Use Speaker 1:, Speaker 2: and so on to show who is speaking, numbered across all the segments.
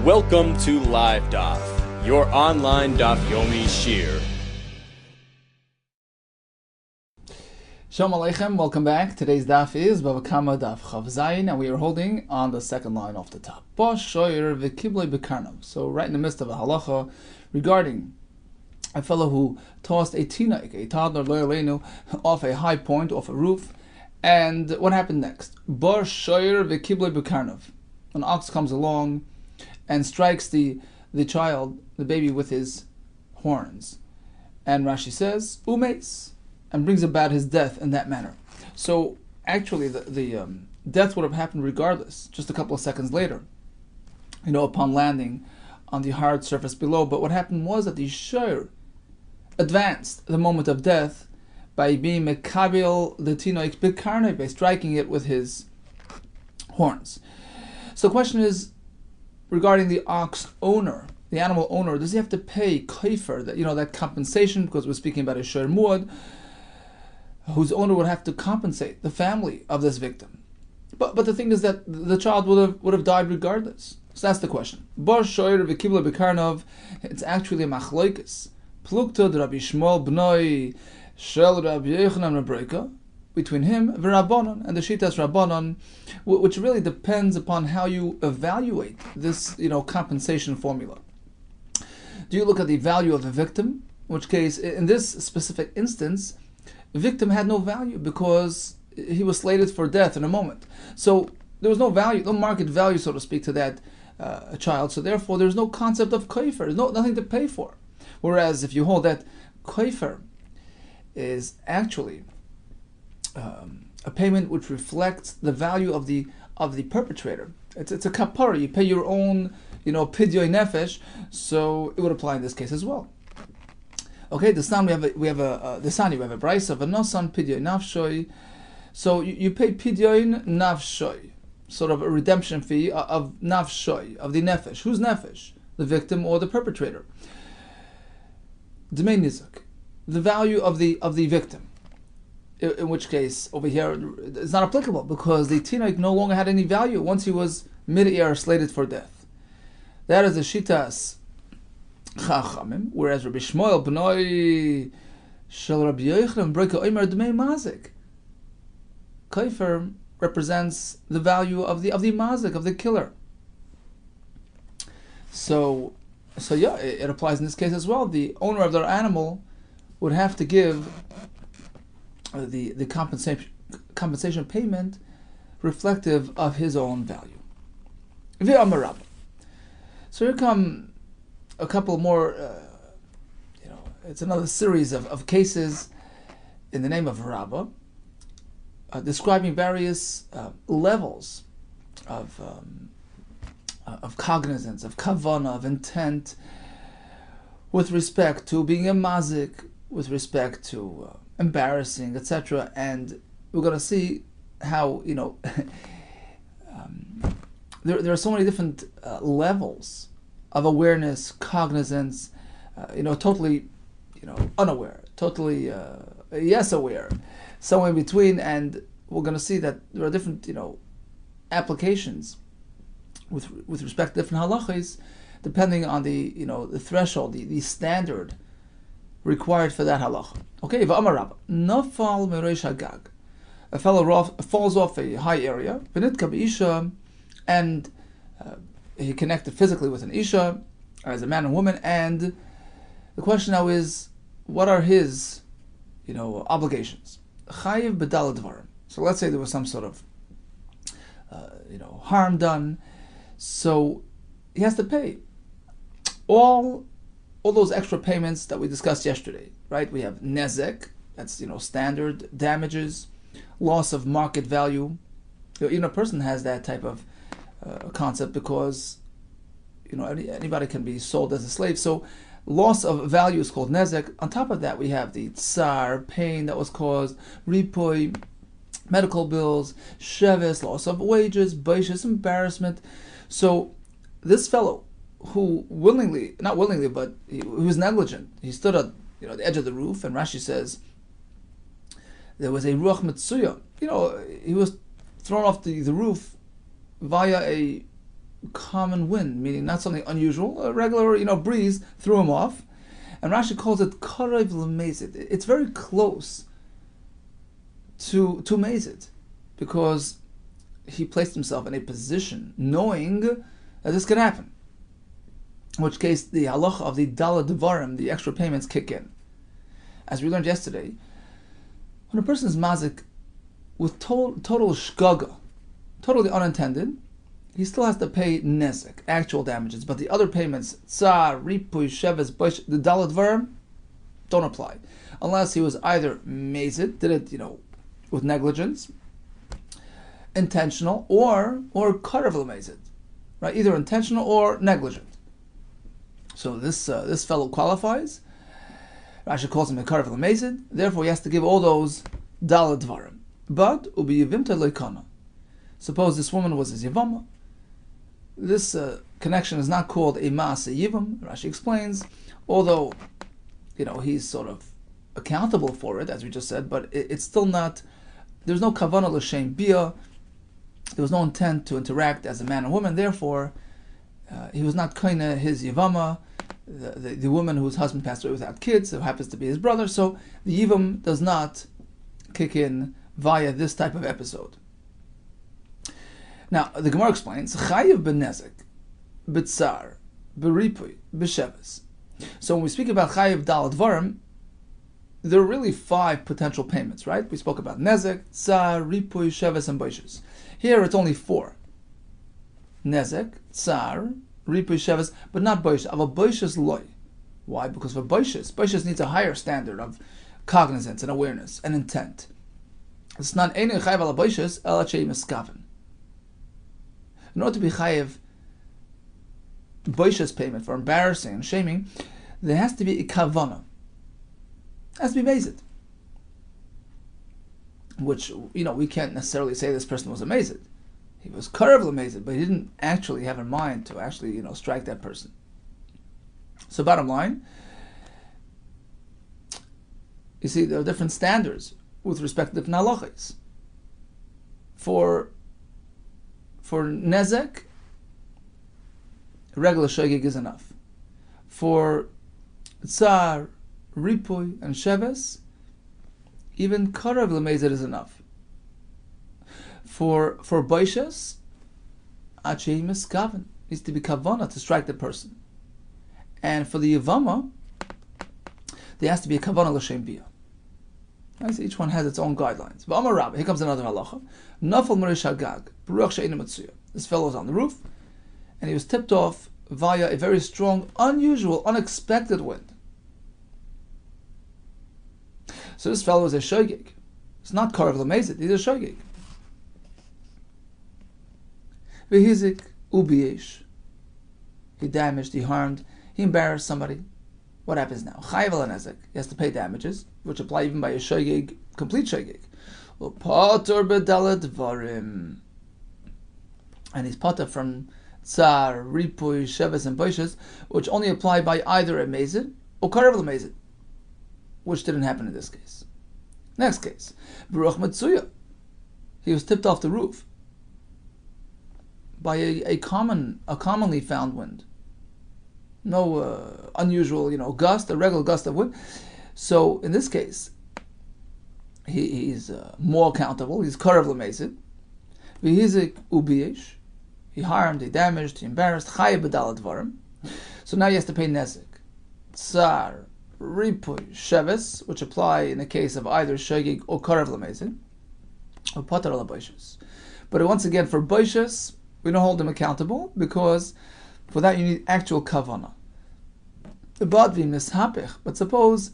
Speaker 1: Welcome to Live DAF, your online DAF Yomi Shir.
Speaker 2: Shalom Aleichem, welcome back. Today's DAF is Bava Kamma DAF Chav Zayin, and we are holding on the second line off the top. So right in the midst of a halacha regarding a fellow who tossed a toddler, off a high point, off a roof, and what happened next? An ox comes along and strikes the child, the baby, with his horns. And Rashi says, Thu May, and brings about his death in that manner. So actually the death would have happened regardless, just a couple of seconds later, upon landing on the hard surface below. But what happened was that the shor advanced the moment of death by being mekabil the tinoik bekarnei, by striking it with his horns. So the question is, regarding the ox owner, the animal owner, does he have to pay kaifer, that compensation, because we're speaking about a shor muad, whose owner would have to compensate the family of this victim? But the thing is that the child would have died regardless. So that's the question. Bar shoyer v'kibla bekarnov, it's actually a machloikis. Plukta Rabbi Shmuel b'noi shel Rabbi Yehuda Kessler, between him v'Rabbanon, and the Shitas Rabbanon, which really depends upon how you evaluate this, compensation formula. Do you look at the value of the victim? In which case, in this specific instance, the victim had no value because he was slated for death in a moment. So there was no value, no market value, so to speak, to that child. So therefore, there's no concept of kaifer. There's nothing to pay for. Whereas if you hold that kaifer is actually a payment which reflects the value of the perpetrator. It's a kapara. You pay your own, pidyoy nefesh. So it would apply in this case as well. Okay, the San we have a brayso of a nosan pidyoy nafshoy. So you pay pidyoy nafshoy, sort of a redemption fee of nafshoy, of the nefesh. Who's nefesh? The victim or the perpetrator? Dmei nizak, the value of the victim. In which case, over here, it's not applicable because the tinoik no longer had any value once he was mid-air slated for death. That is the shitas chachamim, whereas Rabbi Shmuel b'noi shel Rabbi Yehuda Kessler omer dmei mazik. Kaifer represents the value of the mazik, of the killer. So yeah, it applies in this case as well. The owner of their animal would have to give the compensation payment reflective of his own value. So here come a couple more, it's another series of cases in the name of Rabbah, describing various levels of cognizance, of kavanah, of intent, with respect to being a mazik, with respect to embarrassing, etc. And we're going to see how, there are so many different levels of awareness, cognizance, totally, unaware, totally, yes, aware, somewhere in between. And we're going to see that there are different, applications with respect to different halachas, depending on the, the threshold, the standard required for that halacha. Okay, v'amar Rabba, nafal mereish hagag, a fellow falls off a high area, v'nitka b'isha, and he connected physically with an isha, as a man and woman, and the question now is, what are his, obligations? Chayiv b'dal dvarim. So let's say there was some sort of, harm done, so he has to pay all those extra payments that we discussed yesterday, right? We have nezek, that's standard damages, loss of market value. Even a person has that type of concept because anybody can be sold as a slave. So loss of value is called nezek. On top of that, we have the tsar, pain that was caused, ripoy, medical bills, sheves, loss of wages, baishas, embarrassment. So this fellow, who not willingly, but he was negligent. He stood at the edge of the roof, and Rashi says there was a ruach mitzuya. He was thrown off the roof via a common wind, meaning not something unusual. A regular, breeze threw him off. And Rashi calls it karev l'mezid. It's very close to mezid, because he placed himself in a position knowing that this could happen. In which case, the halacha of the dalad devarim, the extra payments, kick in. As we learned yesterday, when a person is mazik with total shgaga, totally unintended, he still has to pay nezek, actual damages, but the other payments, tsar, ripuy, sheves, boish, the dalad devarim, don't apply, unless he was either mazid, did it, with negligence, intentional, or karev l'mezid, right? Either intentional or negligent. So this fellow qualifies. Rashi calls him a karev l'mezid. Therefore, he has to give all those dalad dvarim. But ubi yivimta leikana. Suppose this woman was his yivama. This connection is not called a maaseh yivam. Rashi explains, although he's sort of accountable for it, as we just said, but it's still not. There's no kavanah l'shem bia. There was no intent to interact as a man and woman. Therefore, he was not kaina his yivama, the woman whose husband passed away without kids, who happens to be his brother. So the yivam does not kick in via this type of episode. Now the Gemara explains chayiv b'nezek, b'tzar, b'ripui, b'sheves. So when we speak about chayiv dalad dvarim, there are really 5 potential payments, right? We spoke about nezek, tsar, ripui, sheves, and boishes. Here it's only 4. Nezek, tsar, ripui, sheves, but not boishes. Of a boishes loy. Why? Because for boishes needs a higher standard of cognizance and awareness and intent. It's not einu chayiv ala boishes ela shei miskaven. In order to be chayiv boishes payment for embarrassing and shaming, there has to be a kavana. Has to be mazid, which we can't necessarily say this person was a mazid. He was karev l'mezid, but he didn't actually have in mind to actually strike that person. So bottom line, you see there are different standards with respect to different halachas. For nezek, regular shogeg is enough. For tsar, ripuy, and sheves, even karev l'mezid is enough. For boishes, achei miskaven, needs to be kavana to strike the person. And for the yavama, there has to be a kavana l'shem bia. So each one has its own guidelines. But Amar Rabbi, here comes another halacha. Nafal marish hagag, baruch she'einu matzuya. This fellow was on the roof, and he was tipped off via a very strong, unusual, unexpected wind. So this fellow is a shogeg. It's not karev l'mezid, he's a shogeg. V'hizik ubiesh. He damaged, he harmed, he embarrassed somebody. What happens now? Chayiv ala nezek. He has to pay damages, which apply even by a shogeg, complete shogeg. U'pater b'dalad dvarim. And he's pater from tsar, ripuy, sheves, and boishes, which only apply by either a mezid or karev l'mezid, which didn't happen in this case. Next case, baruch matzuya. He was tipped off the roof by a commonly found wind. No unusual, gust, a regular gust of wind. So in this case, he's more accountable. He's karev l'mezid. V'hizik ubiesh. He harmed, he damaged, he embarrassed. Chayiv b'dalad dvarim. So now he has to pay nezek, tsar, ripuy, sheves, which apply in the case of either shogeg or karev l'mezid, or pater ala boishes. But once again, for boishes, we don't hold him accountable, because for that you need actual kavana. The badvi mishapich. But suppose,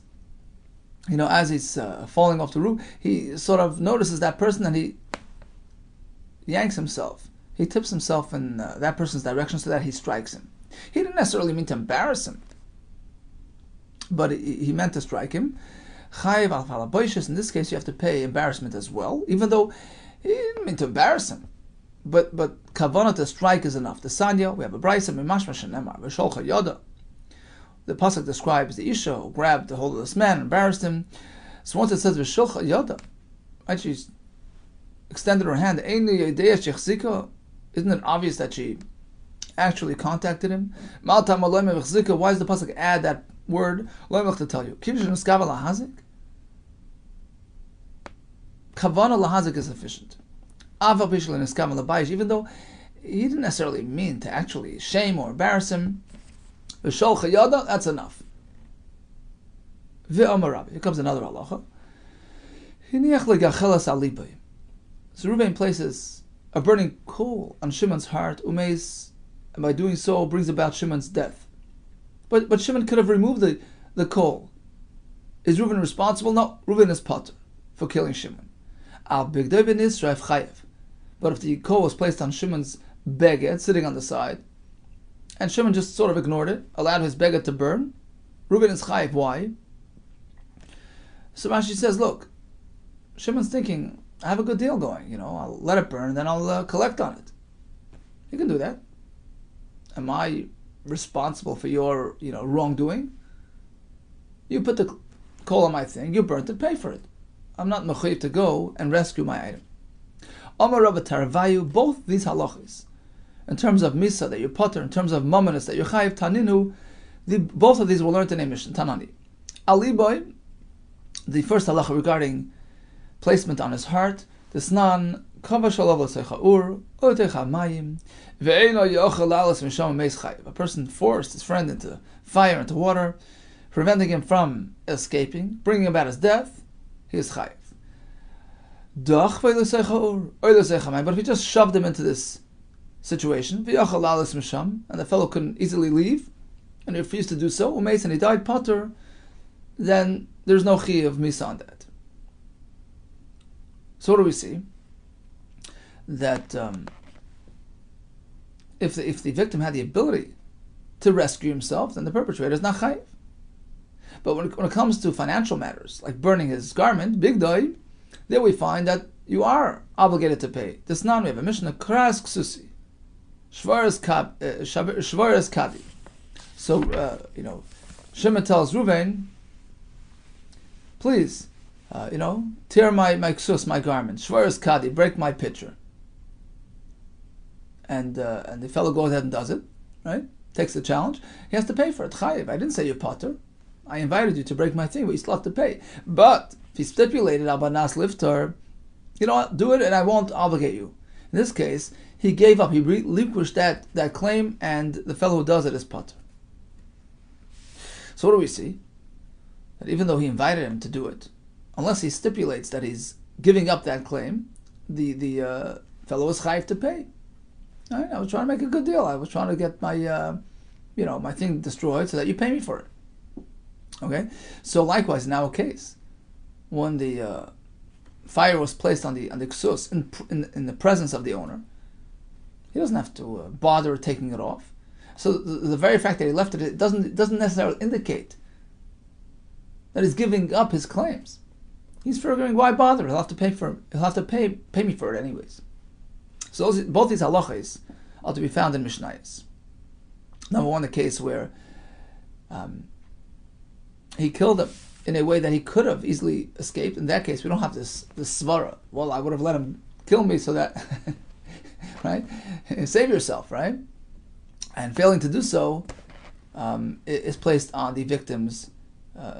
Speaker 2: as he's falling off the roof, he sort of notices that person and he yanks himself. He tips himself in that person's direction so that he strikes him. He didn't necessarily mean to embarrass him, but he meant to strike him. Chayiv al boishes. In this case, you have to pay embarrassment as well, even though he didn't mean to embarrass him. But kavana to strike is enough. The Sanya, we have a brayso mimashma shenemar v'sholcha yoda. The pasuk describes the isha who grabbed the hold of this man and embarrassed him. So once it says v'sholcha yoda, right, she's extended her hand. Isn't it obvious that she actually contacted him. Why does the pasuk add that word to tell you? Kavana lahazik is sufficient. Even though he didn't necessarily mean to actually shame or embarrass him, that's enough. Here comes another halacha. So Reuven places a burning coal on Shimon's heart, and by doing so brings about Shimon's death. But Shimon could have removed the coal. Is Reuven responsible? No, Reuven is potter for killing Shimon. But if the coal was placed on Shimon's beged, sitting on the side, and Shimon just sort of ignored it, allowed his beged to burn, Reuven is chayiv. Why? So Rashi says, look, Shimon's thinking, I have a good deal going, I'll let it burn, and then I'll collect on it. You can do that. Am I responsible for your, wrongdoing? You put the coal on my thing, you burnt it, pay for it. I'm not mechuyev to go and rescue my item. Amar Rabbi Taravayu, both these halachas, in terms of misa that you're potter, in terms of mamanis that you're chayiv, taninu, both of these were learned in a mission, tanani. Aliboy, the first halacha regarding placement on his heart, the snan kava shalav l'seicha ur otecha mayim ve'eno yochel lalas misham meis chayiv. A person forced his friend into fire, into water, preventing him from escaping, bringing about his death. He is chayiv. Doch ve'loseicha ur otecha mayim. But if he just shoved him into this situation, ve'yochel lalas misham, and the fellow couldn't easily leave, and he refused to do so, umeis, and he died potter, then there's no chi of misa on that. So what do we see? That if the victim had the ability to rescue himself, then the perpetrator is not chayiv. But when it comes to financial matters, like burning his garment, big day, there we find that you are obligated to pay. This non we have a Mishnah, kras ksusi, shvaras kadi. So Shimon tells Reuven, please, tear my ksus, my garment, shvaras kadi, break my pitcher. And the fellow goes ahead and does it, right? Takes the challenge. He has to pay for it. Chayiv. I didn't say you're potter. I invited you to break my thing, but you still have to pay. But if he stipulated abanas liftar, you know what? Do it, and I won't obligate you. In this case, he gave up. He relinquished that claim, and the fellow who does it is potter. So what do we see? That even though he invited him to do it, unless he stipulates that he's giving up that claim, the fellow is chayiv to pay. Right? I was trying to make a good deal. I was trying to get my my thing destroyed so that you pay me for it. Okay. So likewise, in our case, when the fire was placed on the ksus in the presence of the owner, he doesn't have to bother taking it off. So the very fact that he left it doesn't necessarily indicate that he's giving up his claims. He's figuring, why bother? He'll have to pay pay me for it anyways. So both these halachas are to be found in Mishnayos. Number one, the case where he killed him in a way that he could have easily escaped. In that case, we don't have this svara. Well, I would have let him kill me so that, right? Save yourself, right? And failing to do so is placed on the victim's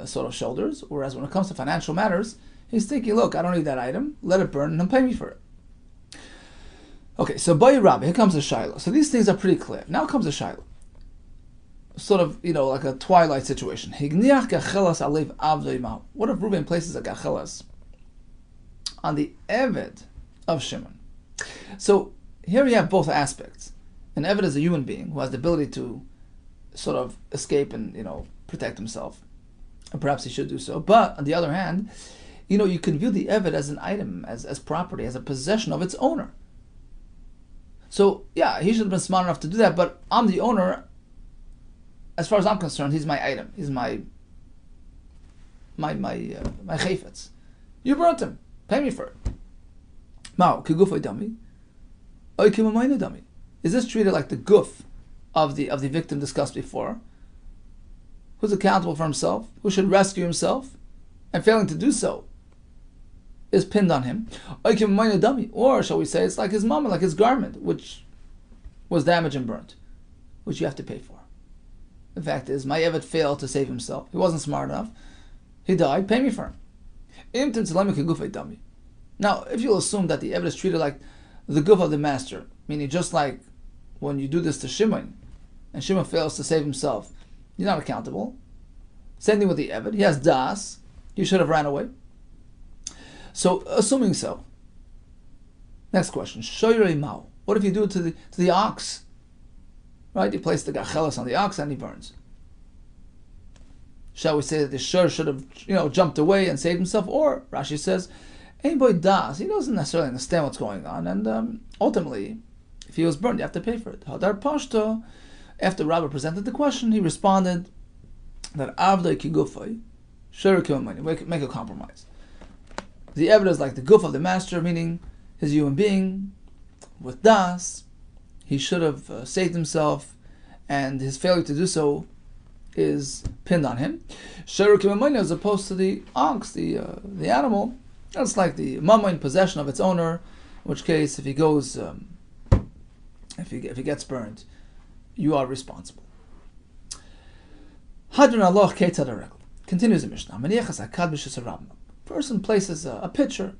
Speaker 2: sort of shoulders. Whereas when it comes to financial matters, he's thinking, look, I don't need that item. Let it burn and he'll pay me for it. Okay, so Bayi Rabbi, here comes the Shiloh. So these things are pretty clear. Now comes the Shiloh. Sort of, like a twilight situation. What if Reuben places a gachelas on the Eved of Shimon? So here we have both aspects. An Eved is a human being who has the ability to sort of escape and, protect himself. And perhaps he should do so. But on the other hand, you can view the Eved as an item, as property, as a possession of its owner. So, yeah, he should have been smart enough to do that, but I'm the owner. As far as I'm concerned, he's my item. He's my chayfetz. You burnt him. Pay me for it. Is this treated like the guf of the victim discussed before? Who's accountable for himself? Who should rescue himself? And failing to do so is pinned on him. Or shall we say it's like his mama, like his garment, which was damaged and burnt. which you have to pay for. The fact is, my Eved failed to save himself. He wasn't smart enough. He died. Pay me for him. Now, if you'll assume that the Eved is treated like the guf of the master, meaning just like when you do this to Shimon, and Shimon fails to save himself, you're not accountable. Same thing with the Eved. He has das. He should have ran away. So, assuming so. Next question. Shoyrei Mao. What if you do it to the ox? Right? You place the gachelas on the ox and he burns. Shall we say that the shur should have, jumped away and saved himself? Or, Rashi says, anybody das. He doesn't necessarily understand what's going on. And ultimately, if he was burned, you have to pay for it. Hadar Pashto, after Rabbi presented the question, he responded that Avdai Kigufai, shur money, make a compromise. The evidence is like the guf of the master, meaning his human being, with das, he should have saved himself, and his failure to do so is pinned on him. As opposed to the ox, the animal, that's like the mama in possession of its owner. In which case, if he goes, if he gets burned, you are responsible. Hadron Allah Ketzad. Continues the Mishnah. Person places a pitcher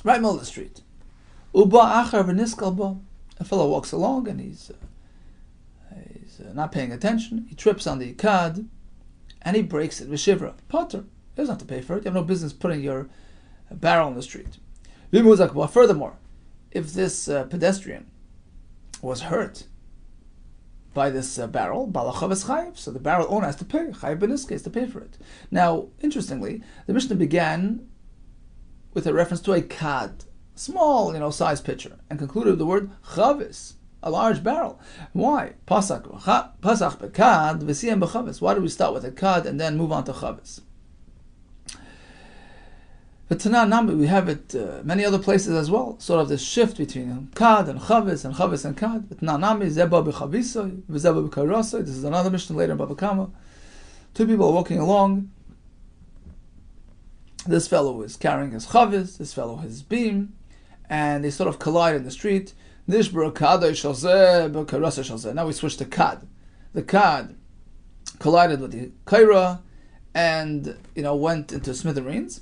Speaker 2: right in the middle of the street. A fellow walks along and he's not paying attention. He trips on the kad and he breaks it with shivra. Potter. He doesn't have to pay for it. You have no business putting your barrel in the street. Furthermore, if this pedestrian was hurt by this barrel, so the barrel owner has to pay. Chayiv in this case to pay for it. Now, interestingly, the Mishnah began with a reference to a kad, small, size pitcher, and concluded with the word chavis, a large barrel. Why? Pasach bekad v'siyam b'chavis. Why do we start with a kad and then move on to chavis? But Tanah we have it many other places as well. Sort of this shift between kad and chavis and kad. But Tanah zeba b'chavisoi v'zeba b'karasoi. This is another Mishnah later in Bava Kamma. Two people are walking along. This fellow is carrying his chavis, this fellow his beam, and they sort of collide in the street. Now we switch to kad. The kad collided with the kaira and went into smithereens.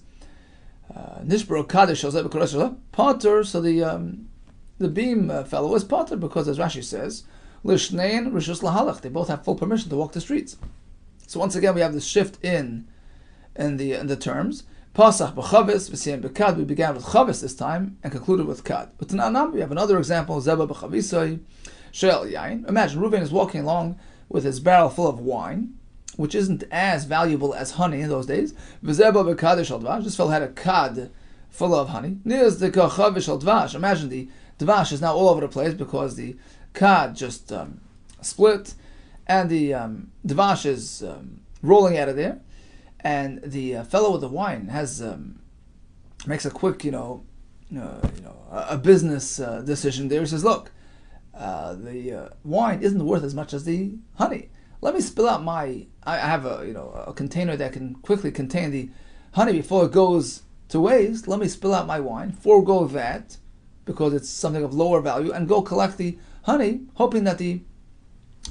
Speaker 2: Potter, so the beam fellow is potter because, as Rashi says, they both have full permission to walk the streets. So once again we have this shift in the terms. Pasach b'chavis v'siyam b'kad. We began with chavis this time and concluded with kad. But Tananam, we have another example. Zeba b'chavisoi shel yain. Imagine Reuven is walking along with his barrel full of wine, which isn't as valuable as honey in those days. V'zeba b'kad shel dvash. This fellow had a kad full of honey. Niz the chavis shel dvash. Imagine the dvash is now all over the place because the kad just split, and the dvash is rolling out of there. And the fellow with the wine has makes a quick, a business decision there. He says, "Look, the wine isn't worth as much as the honey. Let me spill out I have a container that can quickly contain the honey before it goes to waste. Let me spill out my wine, forego that because it's something of lower value, and go collect the honey, hoping that the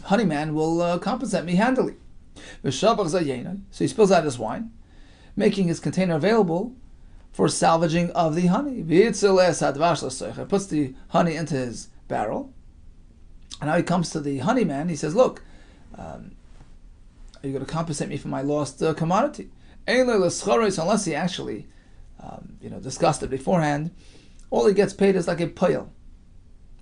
Speaker 2: honey man will compensate me handily." So he spills out his wine, making his container available for salvaging of the honey. He puts the honey into his barrel, and now he comes to the honey man. He says, "Look, are you going to compensate me for my lost commodity?" Unless he actually discussed it beforehand, all he gets paid is like a payal.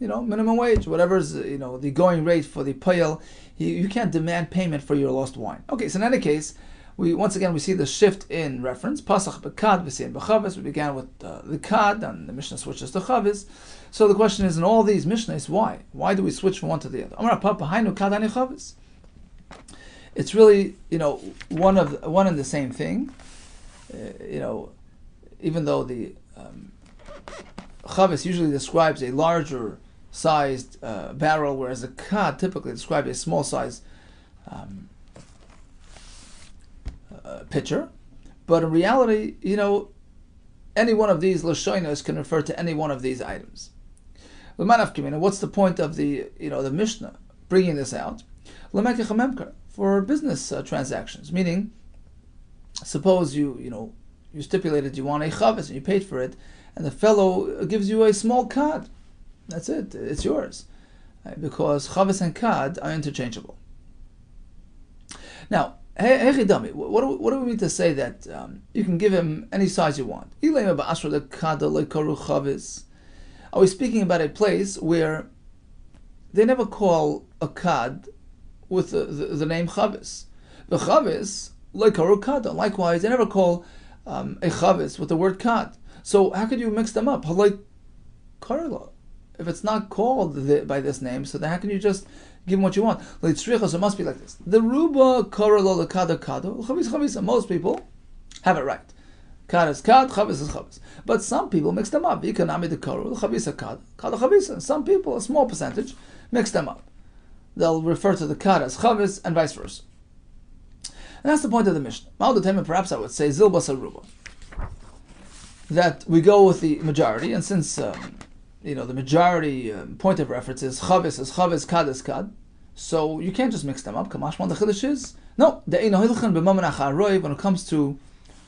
Speaker 2: Minimum wage, whatever is the going rate for the payal. You can't demand payment for your lost wine. Okay, so in any case, we see the shift in reference. Pasach b'kad v'siyam b'chavis. We began with the kad, and the Mishnah switches to chavis. So the question is, in all these Mishnahs, why? Why do we switch from one to the other? Amar papa hainu kad ani chavis. It's really one and the same thing. Even though the chavis usually describes a larger sized barrel, whereas a kad typically describes a small size pitcher. But in reality, any one of these lashonos can refer to any one of these items. What's the point of the Mishnah? bringing this out, for business transactions, meaning, suppose you stipulated you want a chavis and you paid for it, and the fellow gives you a small card. That's it. It's yours. Because chavis and card are interchangeable. Now, what do we mean to say that you can give him any size you want? Are we speaking about a place where they never call a kad with the name chavis? The chavis, likewise, they never call a chavis with the word kad. So how could you mix them up? If it's not called by this name, so then how can you just give him what you want? So it must be like this. The ruba koralo lekada kado, chavis chavis. Most people have it right. Kad is kad, chavis is chavis. But some people mix them up. Ikanami the koralo, chavisa kad, kada chavisa. Some people, a small percentage, mix them up. They'll refer to the kad as chavis and vice versa. And that's the point of the Mishnah. Perhaps I would say zilbas aruba. That we go with the majority, and since the majority point of reference is chavis, kad is kad, so you can't just mix them up. Kamashman the chiddush is no. When it comes to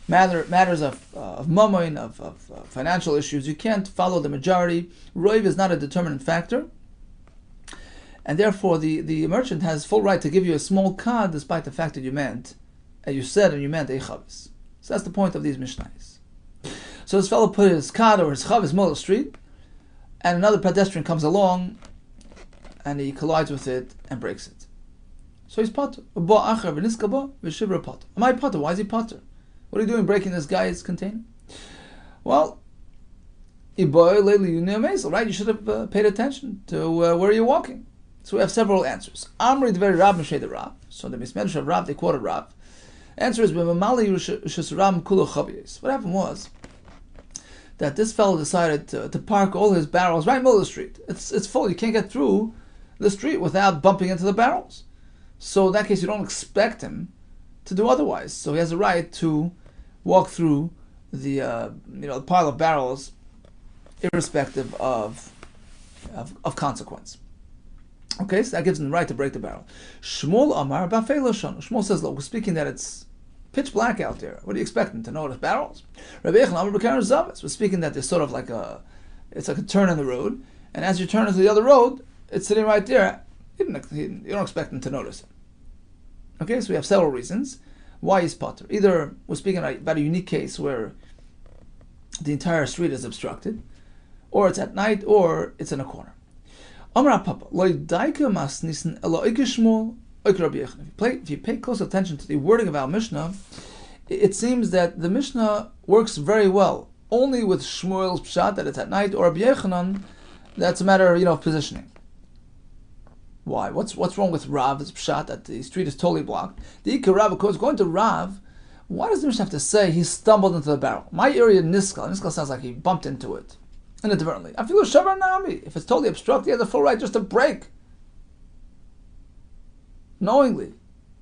Speaker 2: matters of mammon, of financial issues, you can't follow the majority. Roiv is not a determinant factor, and therefore the merchant has full right to give you a small kad, despite the fact that you meant a chavis. So that's the point of these mishnahs. So this fellow put his kad or his chavis middle of the street, and another pedestrian comes along, and he collides with it and breaks it. So he's potter. Am I potter? Why is he potter? What are you doing breaking this guy's container? Well, right? You should have paid attention to where you're walking. So we have several answers. Amri dveri Rav Mishmei Rav. So the mismedrash of Rav, they quoted Rav. Answer is what happened was that this fellow decided to park all his barrels right in the middle of the street. It's full. You can't get through the street without bumping into the barrels. So in that case, you don't expect him to do otherwise. So he has a right to walk through the pile of barrels, irrespective of consequence. Okay, so that gives him the right to break the barrel. Shmuel Amar Bafei Lashon. Shmuel says, look, we're speaking that it's pitch black out there. What are you expecting to notice barrels? Rabbi Yehuda Kessler B'Karen Zavis. We're speaking that there's sort of like a turn in the road, and as you turn into the other road, it's sitting right there. You don't expect him to notice it. Okay, so we have several reasons why he's potter. Either we're speaking about a unique case where the entire street is obstructed, or it's at night, or it's in a corner. If you pay close attention to the wording of our Mishnah, it seems that the Mishnah works very well only with Shmuel's pshat that it's at night, or Rabbi Yechanan, that's a matter of positioning. Why? What's wrong with Rav's pshat that the street is totally blocked? The Ikar Rav, of course, going to Rav, why does the Mishnah have to say he stumbled into the barrel? My area Niskal sounds like he bumped into it inadvertently. I feel shavar nami. If it's totally obstructed, he has the full right just to break. Knowingly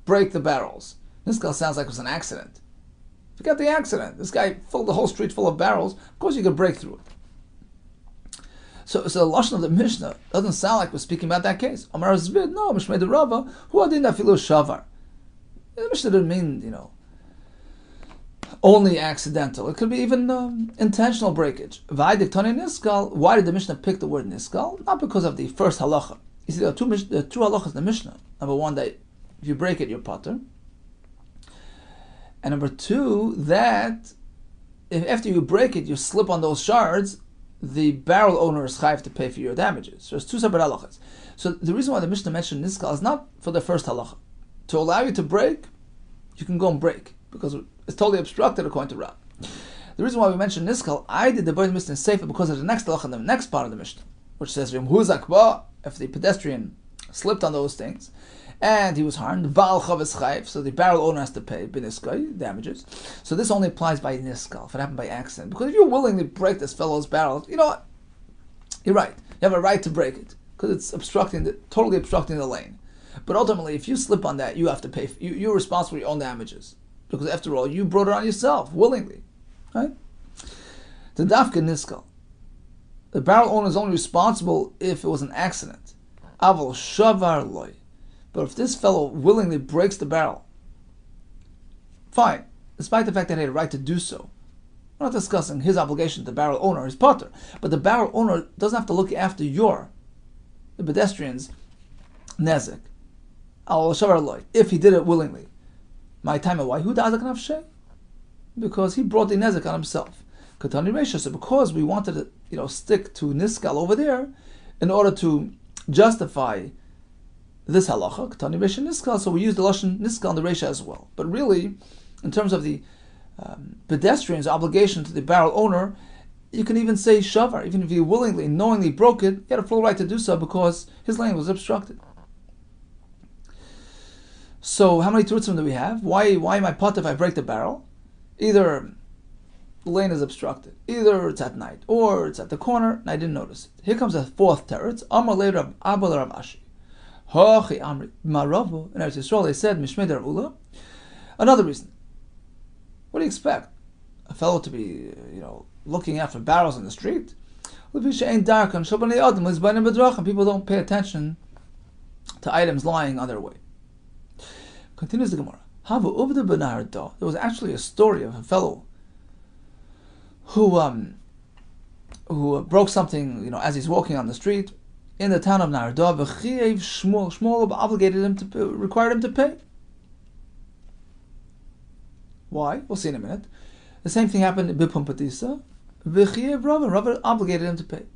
Speaker 2: break the barrels. Niskal sounds like it was an accident. Forget the accident. This guy filled the whole street full of barrels. Of course you could break through it. So the lashon of the Mishnah doesn't sound like we're speaking about that case. Amar Zvid, no, Mishmei the Rava, who adin afilu shavar. The Mishnah didn't mean, only accidental. It could be even intentional breakage. Why did the Mishnah pick the word niskal? Not because of the first halacha. You see, there are two halachas in the Mishnah. Number one, that if you break it, you're potter. And number two, that if after you break it, you slip on those shards, the barrel owner is chayav to pay for your damages. So there's two separate halachas. So the reason why the Mishnah mentioned niskal is not for the first halacha. To allow you to break, you can go and break, because it's totally obstructed according to Rav. The reason why we mentioned niskal, I did the Beit Mishnah safer because of the next halacha, the next part of the Mishnah, which says if the pedestrian slipped on those things and he was harmed, Baal Chavis Chayv, so the barrel owner has to pay B'niskai, damages. So this only applies by niskal, if it happened by accident. Because if you willingly break this fellow's barrel, you know what? You're right. You have a right to break it, because it's totally obstructing the lane. But ultimately, if you slip on that, you have to pay. You're responsible for your own damages, because after all, you brought it on yourself willingly, right? The DAF niskal, the barrel owner is only responsible if it was an accident. Aval shavar loy. But if this fellow willingly breaks the barrel, fine, despite the fact that he had a right to do so. We're not discussing his obligation to the barrel owner, his potter, but the barrel owner doesn't have to look after the pedestrian's nezek. If he did it willingly. My time why? Who does because he brought the nezek on himself. Katani Reisha. So because we wanted to stick to niskal over there in order to justify this halacha, Katani Reisha niskal, so we use the lashon niskal and the Reisha as well. But really, in terms of the pedestrian's obligation to the barrel owner, you can even say shavar. Even if he willingly, knowingly broke it, he had a full right to do so because his lane was obstructed. So how many terutzim do we have? Why am I pot if I break the barrel? Either the lane is obstructed, either it's at night, or it's at the corner, and I didn't notice it. Here comes a fourth teretz. Amar le Rav Abba le Rav Ashi. Hachi Amri Maravu in Eretz Yisrael. They said Mishmei Rav Ula. Another reason. What do you expect? A fellow to be, looking after barrels in the street? People don't pay attention to items lying on their way. Continues the Gemara. There was actually a story of a fellow who broke something, as he's walking on the street in the town of Narda. Shmuel required him to pay. Why? We'll see in a minute. The same thing happened in Bipumpatisa. Rava obligated him to pay.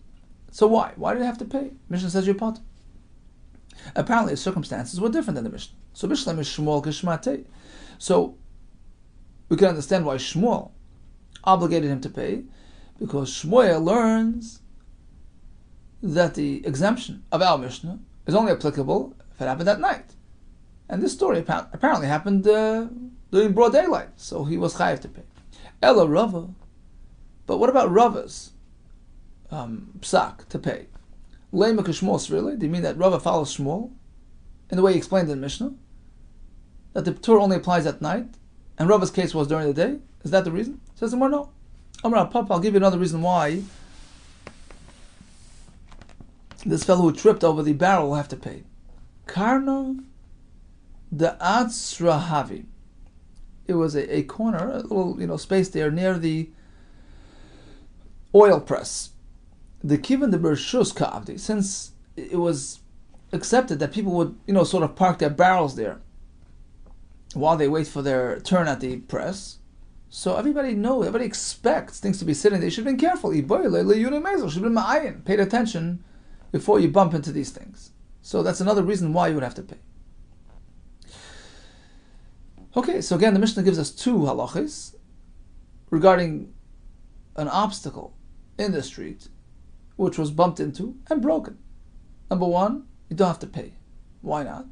Speaker 2: So why? Why did he have to pay? Mishnah says you're pot. Apparently, the circumstances were different than the Mishnah. So Mishnah is Shmuel Kishmate. So we can understand why Shmuel obligated him to pay, because Shmuel learns that the exemption of our Mishnah is only applicable if it happened at night. And this story apparently happened during broad daylight, so he was chayav to pay. Ella Rava. But what about Rava's psak to pay? Leima Kishmos, really? Do you mean that Rava follows Shmuel in the way he explained in the Mishnah? That the Torah only applies at night, and Rava's case was during the day? Is that the reason? Says the Gemara, no. Amar Papa, I'll give you another reason why this fellow who tripped over the barrel will have to pay. Karna the Atzrahavi. It was a corner, a little space there near the oil press. The Kivan the Bershus Ka'avdi, since it was accepted that people would, sort of park their barrels there while they wait for their turn at the press. So everybody expects things to be sitting there. You should have been careful. Should have been ma'ayin. Paid attention before you bump into these things. So that's another reason why you would have to pay. Okay, so again, the Mishnah gives us two halachas regarding an obstacle in the street which was bumped into and broken. Number one, you don't have to pay. Why not?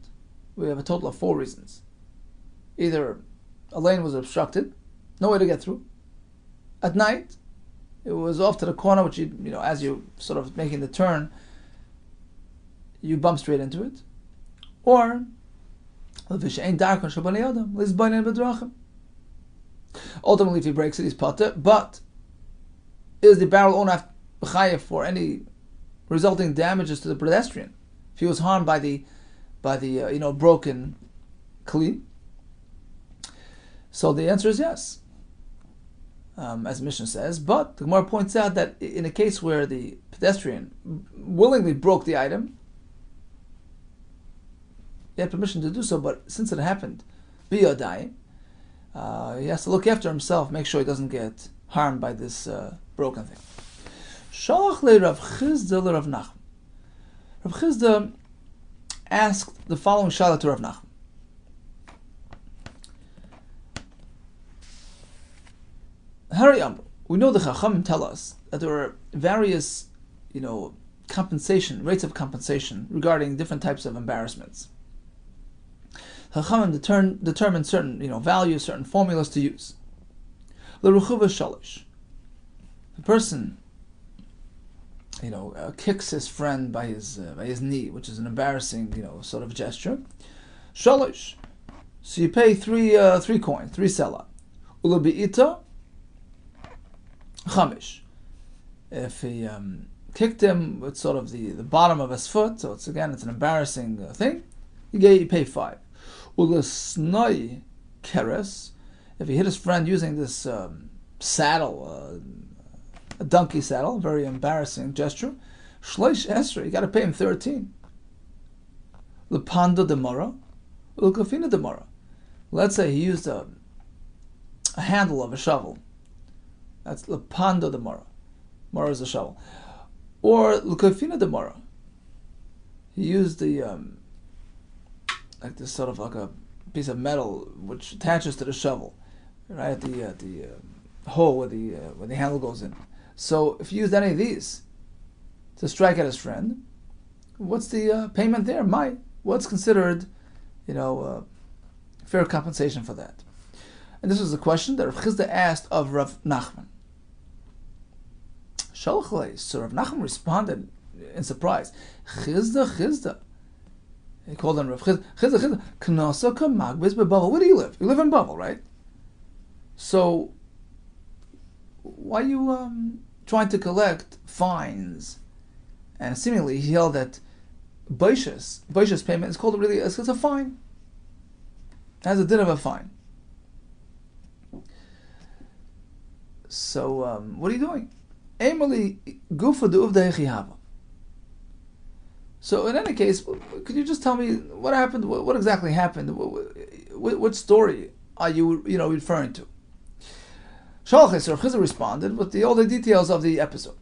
Speaker 2: We have a total of 4 reasons. Either a lane was obstructed, no way to get through. At night, it was off to the corner, which as you sort of making the turn, you bump straight into it. Or ultimately, if he breaks it, he's potter. But is the barrel owner chayav for any resulting damages to the pedestrian if he was harmed by the broken kli? So the answer is yes, as the Mishnah says. But the Gemara points out that in a case where the pedestrian willingly broke the item, he had permission to do so, but since it happened biyadai, he has to look after himself, make sure he doesn't get harmed by this broken thing. Shalach le Rav Chizda le Rav Nachman. Rav Chizda asked the following shaila to Rav Nachman. Hari Amru, we know the Chachamim tell us that there are various, rates of compensation regarding different types of embarrassments. Chachamim determine certain, values, certain formulas to use. L'ruchuva shalish. The person, kicks his friend by his knee, which is an embarrassing, sort of gesture. Shalish. So you pay 3 coins, 3 sela. Ulabi'ita chamish. If he kicked him with sort of the bottom of his foot, so it's an embarrassing thing. You pay 5. Ulasnoi keres, if he hit his friend using this saddle, a donkey saddle, very embarrassing gesture. Shleish Esra, you got to pay him 13. Lepanda demara, ulkafina demara. Let's say he used a handle of a shovel. That's lepanda demara. Mara is a shovel. Or lukafina demara. He used the like this sort of like a piece of metal which attaches to the shovel, right at the hole where the handle goes in. So if you used any of these to strike at his friend, what's the payment there? What's considered, fair compensation for that? And this was a question that Rav Chisda asked of Rav Nachman. Shalchalei. So Rav Nachman responded in surprise. Chisda. He called on Rav Chisda. Knasa kamagbiz beBavel. Where do you live? You live in Bavel, right? So why are you trying to collect fines? And seemingly he held that Boish's payment is called it's a fine. It has a din of a fine. So what are you doing? Emily gufa de uvda hechihava. So in any case, could you just tell me what happened? What exactly happened? What story are you referring to? Shalchis Rav Chisda responded with all the details of the episode,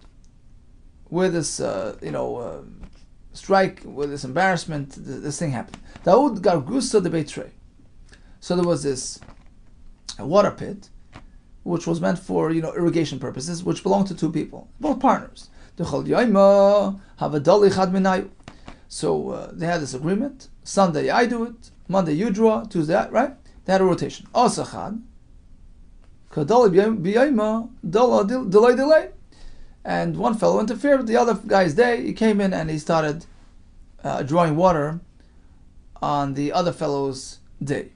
Speaker 2: where this strike, where this embarrassment, this thing happened. Daud gargusa de beitrei. So there was this water pit, which was meant for irrigation purposes, which belonged to 2 people, both partners. So they had this agreement. Sunday I do it, Monday you draw, Tuesday I, right? They had a rotation. And one fellow interfered with the other guy's day. He came in and he started drawing water on the other fellow's day.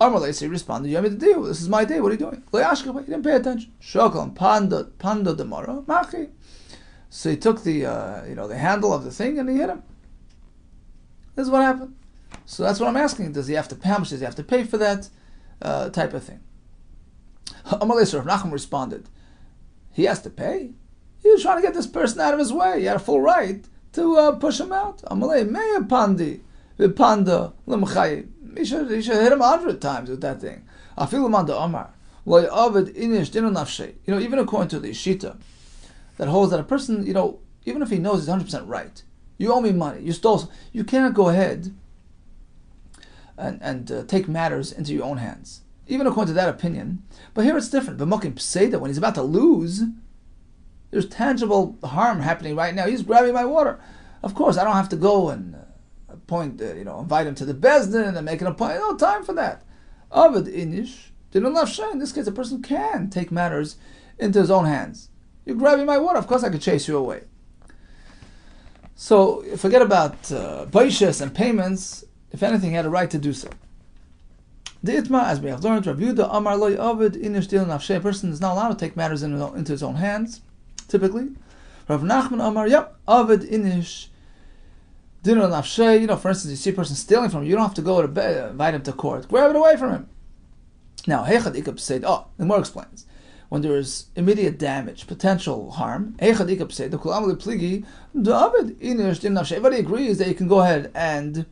Speaker 2: He responded, this is my day, what are you doing? He didn't pay attention. So he took the handle of the thing and he hit him. This is what happened. So that's what I'm asking. Does he have to pay? How much does he have to pay for that type of thing? Rav Nachman responded, he has to pay. He was trying to get this person out of his way. He had a full right to push him out. He should hit him 100 times with that thing. Even according to the Shita, that holds that a person, even if he knows he's 100% right, you owe me money, you stole, you cannot go ahead and take matters into your own hands. Even according to that opinion. But here it's different. B'mokim pseida, when he's about to lose, there's tangible harm happening right now. He's grabbing my water. Of course, I don't have to go and invite him to the bezdin and make an appointment. No time for that. Avad inish, in this case, a person can take matters into his own hands. You're grabbing my water. Of course, I could chase you away. So forget about baishas and payments. If anything, he had a right to do so. The itma, as we have learned, Rabbi Yehuda Amar loy Ovid inish dil nafshe. A person is not allowed to take matters into his own hands. Typically, Rav Nachman Amar, Ovid inish dil nafshe. For instance, you see a person stealing from you. You don't have to go to invite him to court. Grab it away from him. Now, heichad ikab said. The Gemara explains. When there is immediate damage, potential harm, everybody agrees that you can go ahead and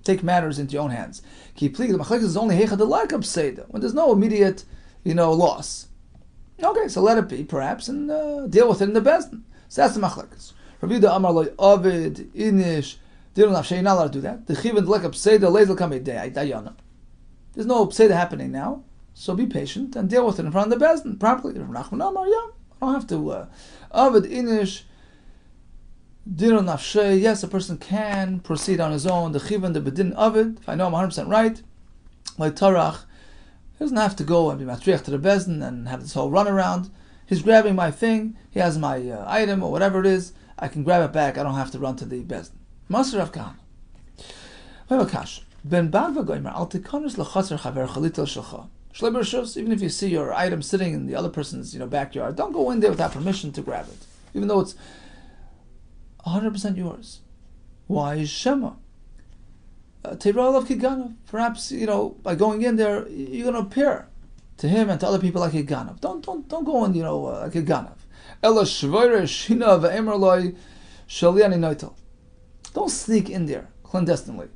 Speaker 2: take matters into your own hands. The machlekes is only when there's no immediate, loss. Okay, so let it be, perhaps, and deal with it in the bezdin. So that's the machlekes. Rabbi Yehuda Amar loy Ovid inish you're not allowed to do that. There's no pseida happening now. So be patient and deal with it in front of the bezdin properly. I don't have to. Avid inish dino nafshe. Yes, a person can proceed on his own. The chivan the bedin avid. If I know I'm 100% right, like tarach, he doesn't have to go and be matriach to the bezdin and have this whole run around. He's grabbing my thing. He has my item or whatever it is. I can grab it back. I don't have to run to the bezdin. Master of Kamma. Ben Bava Kamma al tikonis lachatzer chaver chalitel shelcha. Even if you see your item sitting in the other person's backyard, don't go in there without permission to grab it. Even though it's 100% yours. Why is Shema? Teirah of Kiganav. Perhaps, by going in there, you're going to appear to him and to other people like a Ganav. Don't go in, like a Ganav. Ella Shvoire Shina Ve'emer Loi Shaliani Noitel. Don't sneak in there clandestinely.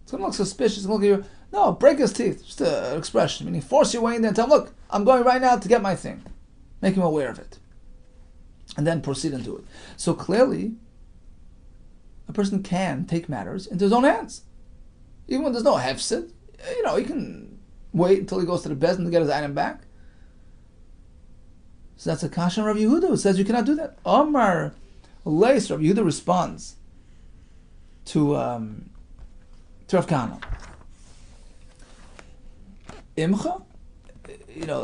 Speaker 2: It's going to look suspicious. It's going to look at you. No, break his teeth. Just an expression. Meaning force your way in there and tell him, look, I'm going right now to get my thing. Make him aware of it. And then proceed and do it. So clearly, a person can take matters into his own hands. Even when there's no hefsid, he can wait until he goes to the bezdin to get his item back. So that's a kasha on Rabbi Yehuda who says you cannot do that. Omar Leis, Rabbi Yehuda responds to Rav Kahana. Imcha?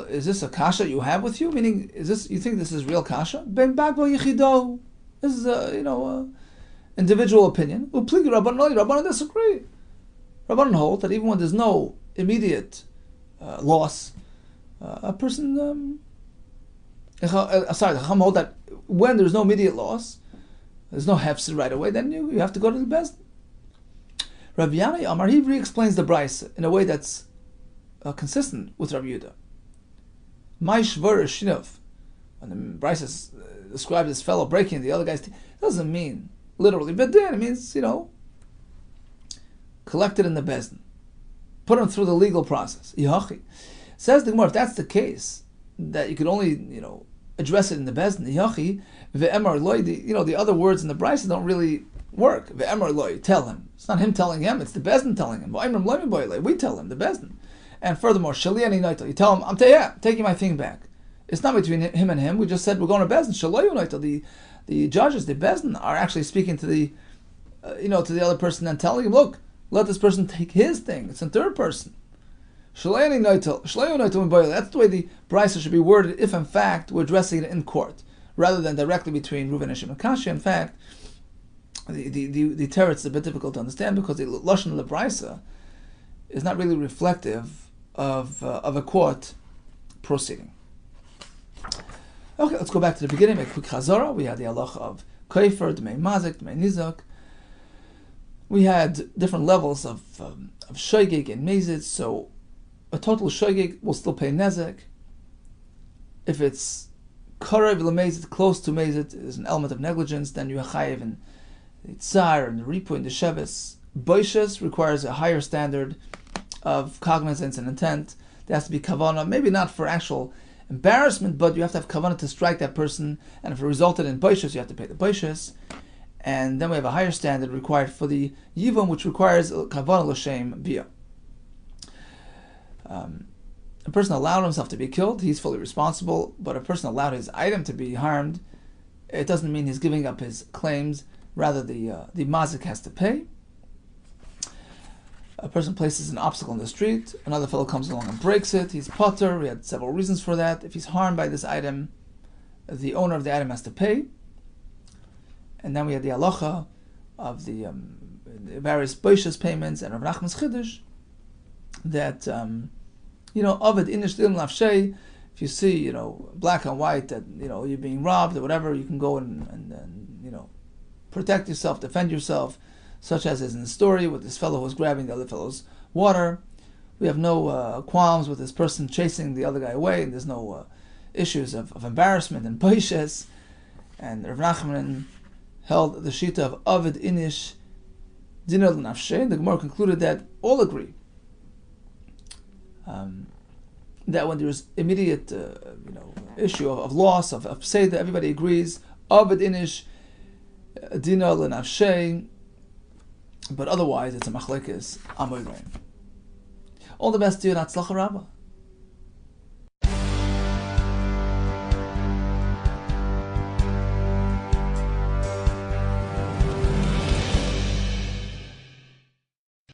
Speaker 2: Is this a kasha you have with you? Meaning, you think this is real kasha? Ben bagbo yichido. This is a individual opinion. Upligi Rabbanon disagree. Rabbanon hold that even when there's no immediate loss, a person. The Chacham hold that when there's no immediate loss, there's no hefsid right away. Then you have to go to the bezdin. Rabbi Yana Amar, he re-explains the Brisa in a way that's consistent with Rabbi Yehuda. My shvur shinov, when the Brisa describes this fellow breaking the other guy's teeth, doesn't mean literally, but then it means collected in the bezdin, put him through the legal process. Yachi says the Gemara, if that's the case, that you could only address it in the bezdin. Yachi ve'emar loy, the other words in the Brisa don't really work. Ve'emar loy, tell him. It's not him telling him; it's the bezdin telling him. We tell him, the bezdin. And furthermore, shaliani noitel, you tell him, I'm taking my thing back. It's not between him and him. We just said we're going to bezdin. Shalayu noitel, the judges, the bezdin, are actually speaking to the to the other person and telling him, look, let this person take his thing. It's in third person. Shalayu noitel. That's the way the Brisa should be worded if, in fact, we're addressing it in court, rather than directly between Reuven and Shimon Kashi. In fact, the teretz is a bit difficult to understand because the lashon of the Brisa is not really reflective of a court proceeding. Okay, let's go back to the beginning. Make a quick chazara. We had the halacha of kaifer, Thu May mazik, Thu May nizak. We had different levels of shoygig and mezit. So a total shoygig will still pay nezek. If it's karev lemezit, close to mezit, is an element of negligence, then you chayev in the tsar and the ripu and the sheves. Boishes requires a higher standard of cognizance and intent. There has to be kavanah, maybe not for actual embarrassment, but you have to have kavanah to strike that person, and if it resulted in boishes, you have to pay the boishes. And then we have a higher standard required for the yivum, which requires kavanah l'shem bia. A person allowed himself to be killed, he's fully responsible, but a person allowed his item to be harmed, it doesn't mean he's giving up his claims, rather the mazik has to pay. A person places an obstacle in the street, another fellow comes along and breaks it, he's potter, we had several reasons for that. If he's harmed by this item, the owner of the item has to pay. And then we had the halacha of the various boishes payments and Rav Nachman's chiddush, that, Ovid inish dilim lafshei, if you see, black and white, that, you're being robbed or whatever, you can go and protect yourself, defend yourself, such as is in the story with this fellow who's grabbing the other fellow's water. We have no qualms with this person chasing the other guy away, and there's no issues of embarrassment and boishes. And Rav Nachman held the shita of Ovid inish dinah l'nafshei. The Gemara concluded that all agree that when there's immediate issue of loss, of pseida, everybody agrees, Ovid inish dinah l'nafshei. But otherwise, it's a machlekes amoy rein. All the best to you, and Hatzlacha Rabbah.